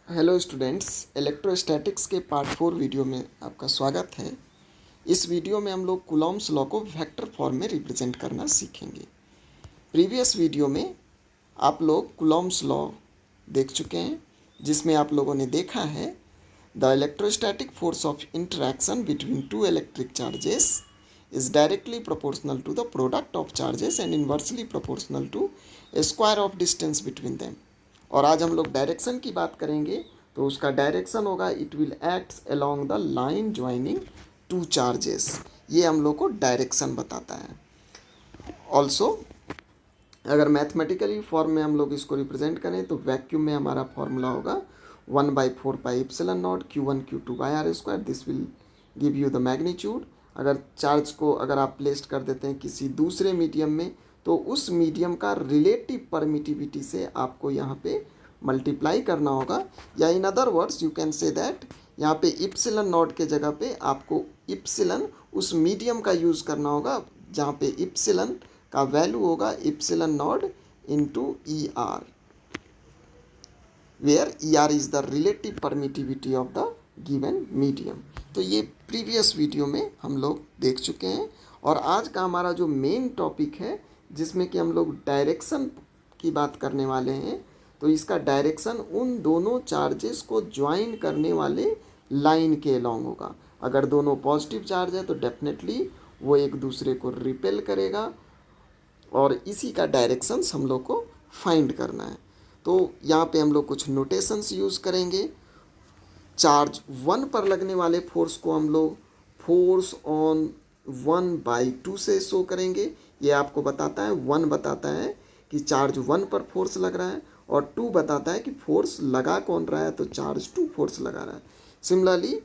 Hello students, electrostatics के part 4 video में आपका स्वागत है। इस वीडियो में हम लोग कूलॉम्स लॉ को वेक्टर फॉर्म में रिप्रेजेंट करना सीखेंगे। प्रीवियस वीडियो में आप लोग कूलॉम्स लॉ देख चुके हैं, जिसमें आप लोगों ने देखा है the electrostatic force of interaction between two electric charges is directly proportional to the product of charges and inversely proportional to square of distance between them। और आज हम लोग डायरेक्शन की बात करेंगे, तो उसका डायरेक्शन होगा it will acts along the line joining two charges. ये हम लोग को डायरेक्शन बताता है। ऑल्सो अगर मैथमेटिकली फॉर्म में हम लोग इसको रिप्रेजेंट करें तो वैक्यूम में हमारा फॉर्मूला होगा 1/4πε0 Q1 Q2/r²। This will give you the magnitude. अगर चार्ज को अगर आप प्लेस कर देते हैं किसी दूसरे मीडियम में, तो उस मीडियम का रिलेटिव परमिटिविटी से आपको यहाँ पे मल्टीप्लाई करना होगा, या in other words you can say that यहाँ पे इप्सिलन नॉट के जगह पे आपको इप्सिलन उस मीडियम का यूज़ करना होगा, जहाँ पे इप्सिलन का वैल्यू होगा epsilon naught into E R, where E R is the relative permittivity of the given medium. तो ये प्रीवियस वीडियो में हम लोग देख चुके हैं। और आज का हमारा जो मेन टॉपिक है, जिसमें कि हम लोग डायरेक्शन की बात करने वाले हैं, तो इसका डायरेक्शन उन दोनों चार्जेस को ज्वाइन करने वाले लाइन के अलॉन्ग होगा। अगर दोनों पॉजिटिव चार्ज है तो डेफिनेटली वो एक दूसरे को रिपेल करेगा, और इसी का डायरेक्शंस हम लोग को फाइंड करना है। तो यहाँ पे हम लोग कुछ नोटेशंस यूज़ करेंगे। चार्ज 1 पर लगने वाले फोर्स को हम लोग फोर्स ऑन 1/2 से शो करेंगे। ये आपको बताता है, 1 बताता है कि चार्ज 1 पर फोर्स लग रहा है, और 2 बताता है कि फोर्स लगा कौन रहा है, तो चार्ज 2 फोर्स लगा रहा है। सिमिलरली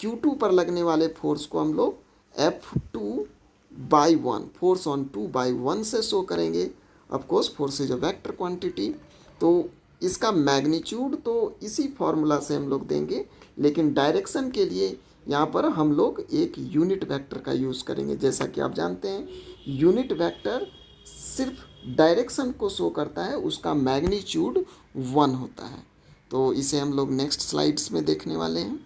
Q2 पर लगने वाले फोर्स को हम लोग F2/1 फोर्स ऑन 2/1 से शो करेंगे। Of course force is a vector quantity, तो इसका मैग्नीट्यूड तो इसी फॉर्मूला से हम लोग देंगे, लेकिन डायरेक्शन के लिए यहाँ पर हम लोग एक यूनिट वेक्टर का यूज़ करेंगे। जैसा कि आप जानते हैं, यूनिट वेक्टर सिर्फ डायरेक्शन को शो करता है, उसका मैग्नीट्यूड 1 होता है। तो इसे हम लोग नेक्स्ट स्लाइड्स में देखने वाले हैं।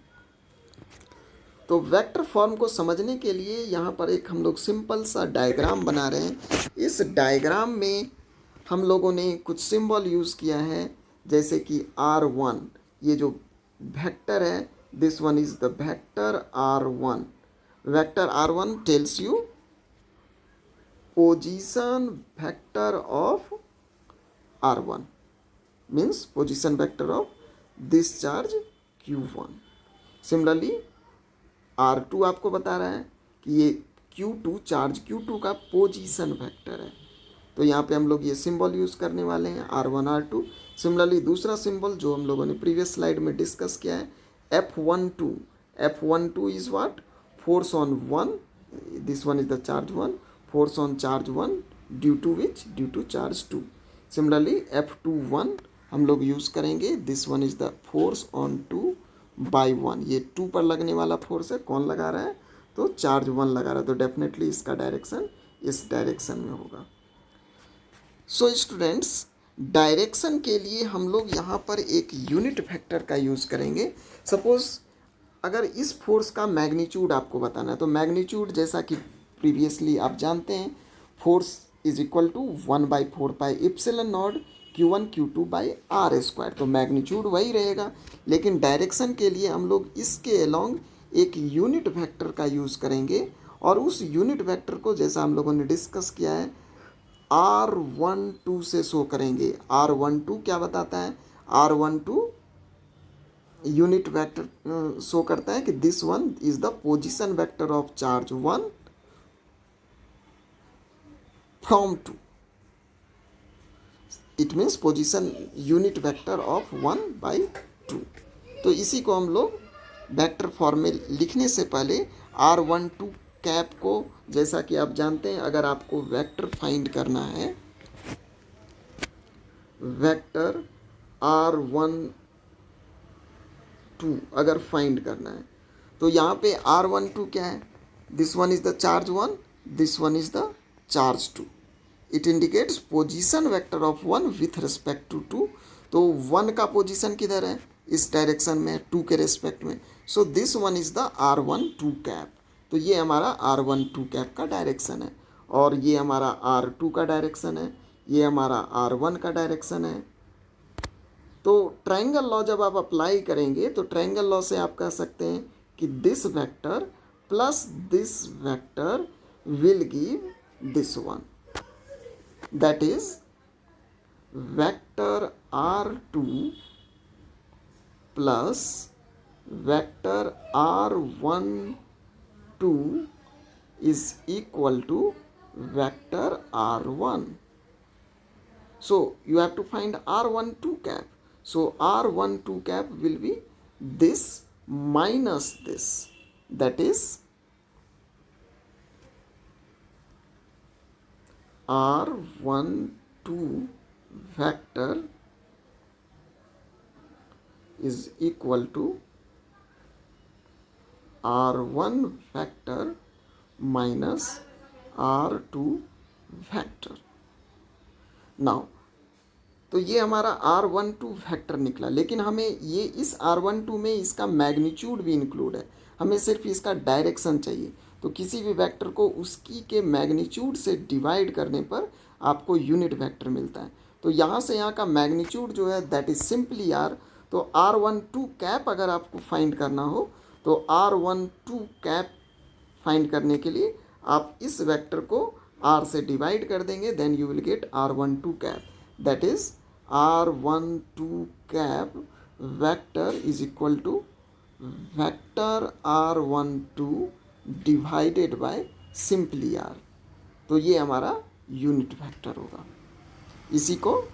तो वेक्टर फॉर्म को समझने के लिए यहाँ पर एक हम लोग सिंपल सा डायग्राम बना रहे हैं। इस डायग्राम में हम लोगों ने कुछ सिंबल यूज़ किया है, जैसे कि R1, ये जो वेक्टर है, this one is the vector R1। Vector R1 tells you position vector of R1, means position vector of this charge Q1। Similarly R2 आपको बता रहा है कि ये Q2 चार्ज Q2 का पोजीशन वेक्टर है। तो यहाँ पे हम लोग ये सिंबल यूज़ करने वाले हैं R1 R2। सिमिलरली दूसरा सिंबल जो हम लोगों ने प्रीवियस स्लाइड में डिस्कस किया है, F12। F12 is what? Force on 1, this one is the charge 1, force on charge 1 due to which? Due to charge 2। Similarly F21 हम लोग यूज़ करेंगे, this one is the force on 2/1। ये 2 पर लगने वाला फोर्स है, कौन लगा रहा है? तो चार्ज 1 लगा रहा है, तो डेफिनेटली इसका डायरेक्शन इस डायरेक्शन में होगा। सो स्टूडेंट्स, डायरेक्शन के लिए हम लोग यहाँ पर एक यूनिट वेक्टर का यूज़ करेंगे। सपोज अगर इस फोर्स का मैग्नीट्यूड आपको बताना है, तो मैग्नीट्यूड जैसा कि प्रीवियसली आप जानते हैं, force is equal to 1/4πε0 Q1 Q2/r²। तो मैग्नीट्यूड वही रहेगा, लेकिन डायरेक्शन के लिए हम लोग इसके अलोंग एक यूनिट वेक्टर का यूज़ करेंगे, और उस यूनिट वेक्टर को जैसा हम लोगों ने डिस्कस किया है R12 से शो करेंगे। R12 क्या बताता है? R12 यूनिट वेक्टर शो करता है कि this one is the position vector of charge 1 from 2। It means position unit vector of 1/2। तो इसी को हम लोग वेक्टर फॉर्म में लिखने से पहले R12 कैप को, जैसा कि आप जानते हैं, अगर आपको वेक्टर फाइंड करना है, वेक्टर R12 अगर फाइंड करना है, तो यहाँ पे R12 क्या है? This one is the charge 1, this one is the charge 2। It indicates position vector of 1 with respect to 2। तो 1 का पोजीशन किधर है? इस डायरेक्शन में 2 के रेस्पेक्ट में। सो this one is the R12 cap. तो ये हमारा R12 कैप का डायरेक्शन है, और ये हमारा R2 का डायरेक्शन है, ये हमारा R1 का डायरेक्शन है। तो ट्रायंगल लॉ जब आप अप्लाई करेंगे तो ट्रायंगल लॉ से आप कह सकते हैं कि this vector plus this vector will give this one, that is vector R2 plus vector R12 is equal to vector R1. So you have to find R12 cap. So R12 cap will be this minus this, that is R12 vector is equal to R1 vector minus R2 vector. Now तो ये हमारा R12 vector निकला, लेकिन हमें ये इस R12 में इसका मैग्नीट्यूड भी इंक्लूड है, हमें सिर्फ इसका डायरेक्शन चाहिए। तो किसी भी वेक्टर को उसकी के मैग्नीट्यूड से डिवाइड करने पर आपको यूनिट वेक्टर मिलता है। तो यहाँ से यहाँ का मैग्नीट्यूड जो है दैट इज सिंपली R। तो R12 कैप अगर आपको फाइंड करना हो तो R12 कैप फाइंड करने के लिए आप इस वेक्टर को R से डिवाइड कर देंगे, then you will get R12 cap, that is R12 cap vector is equal to vector R12 divided by simply R। तो ये हमारा यूनिट वेक्टर होगा। इसी को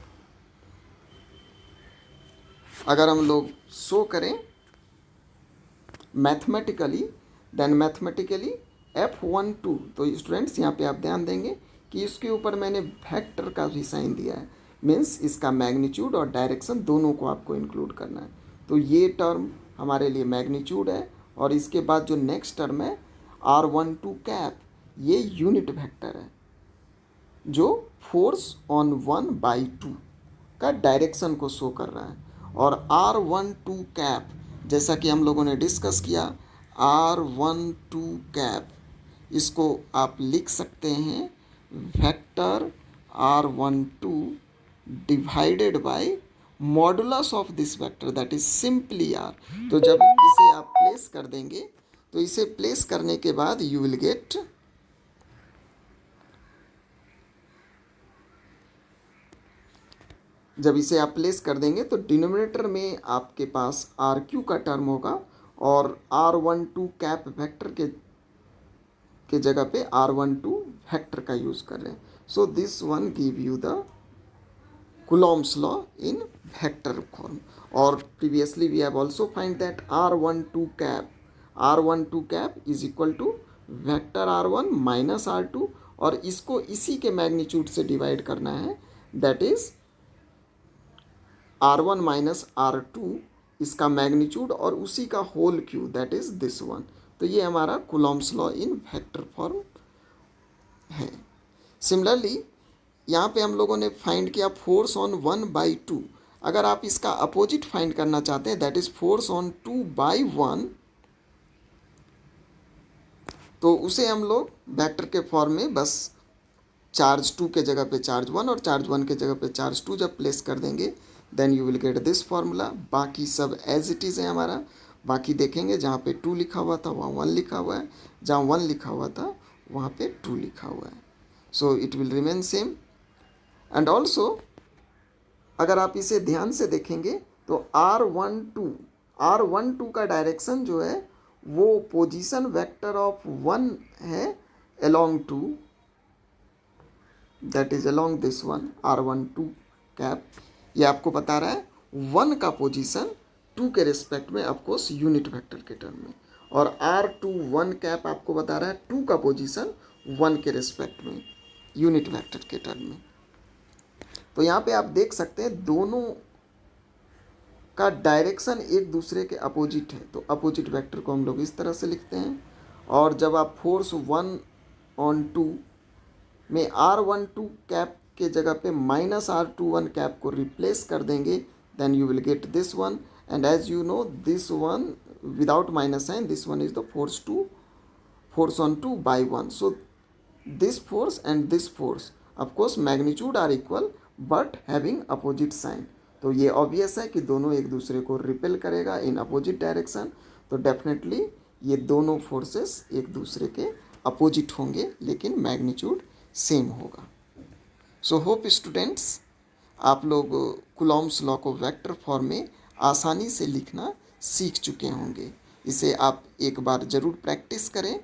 अगर हम लोग शो करें मैथमेटिकली, देन मैथमेटिकली F12, तो स्टूडेंट्स यहाँ पे आप ध्यान देंगे कि इसके ऊपर मैंने वेक्टर का भी साइन दिया है, मीन्स इसका मैग्नीट्यूड और डायरेक्शन दोनों को आपको इंक्लूड करना है। तो ये टर्म हमारे लिए मैग्नीट्यूड है, और इसके बाद जो नेक्स्ट टर्म है R12 कैप, ये यूनिट वेक्टर है जो फोर्स ऑन 1/2 का डायरेक्शन को शो कर रहा है। और R12 कैप, जैसा कि हम लोगों ने डिस्कस किया, R12 कैप इसको आप लिख सकते हैं vector R12 divided bye modulus of this vector, that is simply R। तो जब इसे आप प्लेस कर देंगे, तो इसे प्लेस करने के बाद यू विल गेट जब इसे आप प्लेस कर देंगे तो डिनोमिनेटर में आपके पास RQ का टर्म होगा, और R12 कैप वेक्टर के जगह पे R12 वेक्टर का यूज कर रहे हैं। So this one give you the Coulomb's law in vector form. और previously we have also find that R12 cap is equal to vector R1 minus R2, और इसको इसी के मैग्नीट्यूड से डिवाइड करना है, that is R1 minus R2 इसका magnitude और उसी का whole Q, that is this one. तो ये हमारा Coulomb's law in vector form है। सिमिलरली यहाँ पे हम लोगों ने फाइंड किया फोर्स ऑन 1/2। अगर आप इसका अपोजिट फाइंड करना चाहते हैं, दैट इज फोर्स ऑन 2/1, तो उसे हम लोग वेक्टर के फॉर्म में बस चार्ज 2 के जगह पे चार्ज 1 और चार्ज 1 के जगह पे चार्ज 2 जब प्लेस कर देंगे, then you will get this formula. बाकी सब एज इट इज़ है हमारा। बाकी देखेंगे जहाँ पे 2 लिखा हुआ था वहाँ 1 लिखा हुआ है, जहाँ 1 लिखा हुआ था वहाँ पे 2 लिखा हुआ है। So it will remain same. And also अगर आप इसे ध्यान से देखेंगे तो R12 का डायरेक्शन जो है वो पोजीशन वेक्टर ऑफ 1 है along 2, that is along this one R12 cap. ये आपको बता रहा है 1 का पोजीशन 2 के रिस्पेक्ट में ऑफकोर्स यूनिट वेक्टर के टर्म में, और R21 कैप आपको बता रहा है 2 का पोजीशन 1 के रिस्पेक्ट में यूनिट वेक्टर के टर्म में। तो यहाँ पे आप देख सकते हैं दोनों का डायरेक्शन एक दूसरे के अपोजिट है, तो अपोजिट वेक्टर को हम लोग इस तरह से लिखते हैं। और जब आप फोर्स 1/2 में R12 कैप के जगह पे माइनस R21 कैप को रिप्लेस कर देंगे, then you will get this one, and as you know this one without minus sign, this one is the force on 2 by 1. So this force and this force of course magnitude are equal but having opposite sign. तो ये obvious है कि दोनों एक दूसरे को repel करेगा in opposite direction, तो डेफिनेटली ये दोनों फोर्सेस एक दूसरे के अपोजिट होंगे लेकिन मैग्नीट्यूड सेम होगा. सो होप स्टूडेंट्स आप लोग कुलॉम्स लॉ को वेक्टर फॉर्म में आसानी से लिखना सीख चुके होंगे. इसे आप एक बार ज़रूर प्रैक्टिस करें.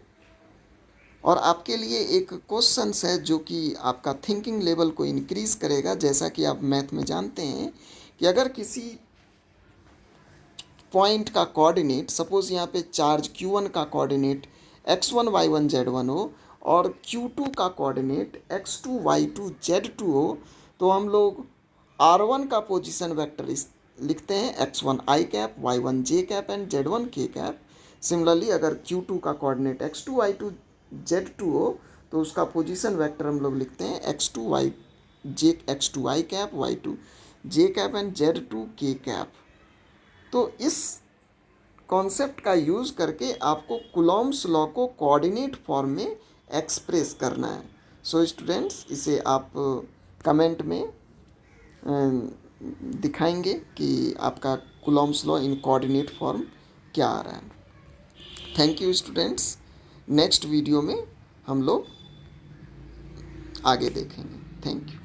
और आपके लिए एक क्वेश्चंस है जो कि आपका थिंकिंग लेवल को इंक्रीज़ करेगा. जैसा कि आप मैथ में जानते हैं कि अगर किसी पॉइंट का कोऑर्डिनेट, सपोज यहाँ पे चार्ज Q1 का कोऑर्डिनेट x1 y1 z1 हो और Q2 का कोऑर्डिनेट x2 y2 z2 हो, तो हम लोग R1 का पोजीशन वेक्टर लिखते हैं x1 i cap, y1 j cap and z1 k cap. Similarly अगर Q2 का कोऑर्डिनेट x2 y2 z2 हो तो उसका पोजीशन वेक्टर हम लोग लिखते हैं x2 i cap, y2 j cap and z2 k cap. तो इस कॉन्सेप्ट का यूज़ करके आपको कुलॉम्स लॉ को कोऑर्डिनेट फॉर्म में एक्सप्रेस करना है. सो स्टूडेंट्स इसे आप कमेंट में दिखाएंगे कि आपका कुलॉम्स लॉ इन कोऑर्डिनेट फॉर्म क्या आ रहा है. Thank you students. Next video में हम लोग आगे देखेंगे. Thank you.